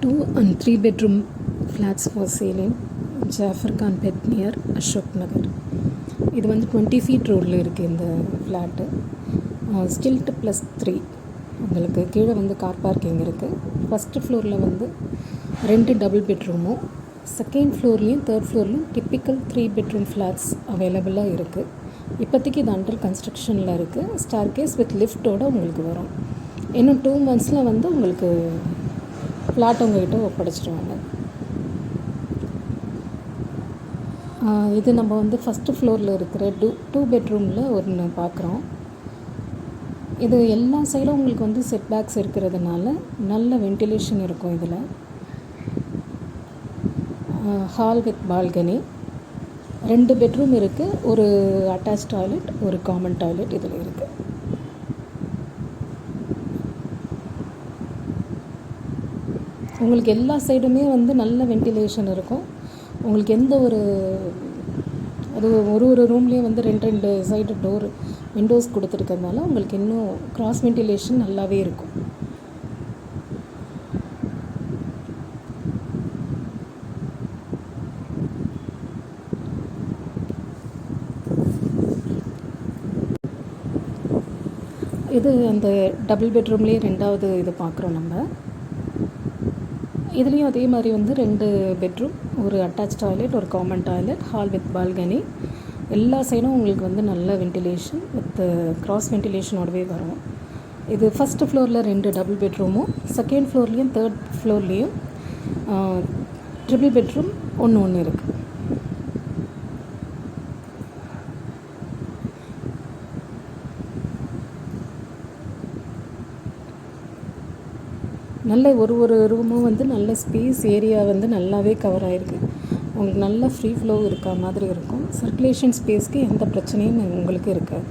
2 and 3 bedroom flats for sale in Jafar Khan Pet near Ashok Nagar. இது வந்து 20 feet ரோடில் இருக்குது இந்த ஃப்ளாட்டு. ஸ்டில்ட் ப்ளஸ் 3 உங்களுக்கு கீழே வந்து கார் பார்க்கிங் இருக்குது. ஃபஸ்ட்டு ஃப்ளோரில் வந்து 2 டபுள் பெட்ரூமும், செகண்ட் ஃப்ளோர்லேயும் தேர்ட் ஃப்ளோர்லேயும் டிப்பிக்கல் 3 பெட்ரூம் ஃப்ளாட்ஸ் அவைலபிளாக இருக்குது. இப்போதைக்கு இது அண்டர் கன்ஸ்ட்ரக்ஷனில் இருக்குது. ஸ்டார் கேஸ் வித் லிஃப்ட்டோடு உங்களுக்கு வரும். இன்னும் 2 monthஸில் வந்து உங்களுக்கு ஃப்ளாட் உங்கள்கிட்ட ஒப்படைச்சிடுவாங்க. இது நம்ம வந்து ஃபஸ்ட்டு ஃப்ளோரில் இருக்கிற டூ பெட்ரூமில் ஒன்று பார்க்குறோம். இது எல்லா சைடும் உங்களுக்கு வந்து செட் பேக்ஸ் இருக்கிறதுனால நல்ல வென்டிலேஷன் இருக்கும். இதில் ஹால் வித் பால்கனி, 2 பெட்ரூம் இருக்குது, ஒரு அட்டாச் டாய்லெட், ஒரு காமன் டாய்லெட் இதில் இருக்குது. உங்களுக்கு எல்லா சைடுமே வந்து நல்ல வென்டிலேஷன் இருக்கும். உங்களுக்கு எந்த ஒரு ஒரு ரூம்லேயும் வந்து 2 சைடு டோர் விண்டோஸ் கொடுத்துருக்கிறதுனால உங்களுக்கு இன்னும் கிராஸ் வென்டிலேஷன் நல்லாவே இருக்கும். இது அந்த டபுள் பெட்ரூம்லேயே 2வது இது பார்க்குறோம் நம்ம. இதுலேயும் அதே மாதிரி வந்து 2 பெட்ரூம், ஒரு அட்டாச் டாய்லெட், ஒரு common toilet, hall with balcony. எல்லா சைடும் உங்களுக்கு வந்து நல்ல வென்டிலேஷன் வித் கிராஸ் வென்டிலேஷனோடவே வரும். இது ஃபஸ்ட்டு ஃப்ளோரில் 2 டபுள் பெட்ரூமும், செகண்ட் ஃப்ளோர்லேயும் தேர்ட் ஃப்ளோர்லேயும் ட்ரிபிள் பெட்ரூம் ஒன்று இருக்குது. நல்ல ஒரு ரூமும் வந்து நல்ல ஸ்பேஸ் ஏரியா வந்து நல்லாவே கவர் ஆகிருக்கு. உங்களுக்கு நல்ல ஃப்ரீ ஃப்ளோ இருக்கா மாதிரி இருக்கும். சர்க்குலேஷன் ஸ்பேஸ்க்கு எந்த பிரச்சனையும் உங்களுக்கு இருக்காது.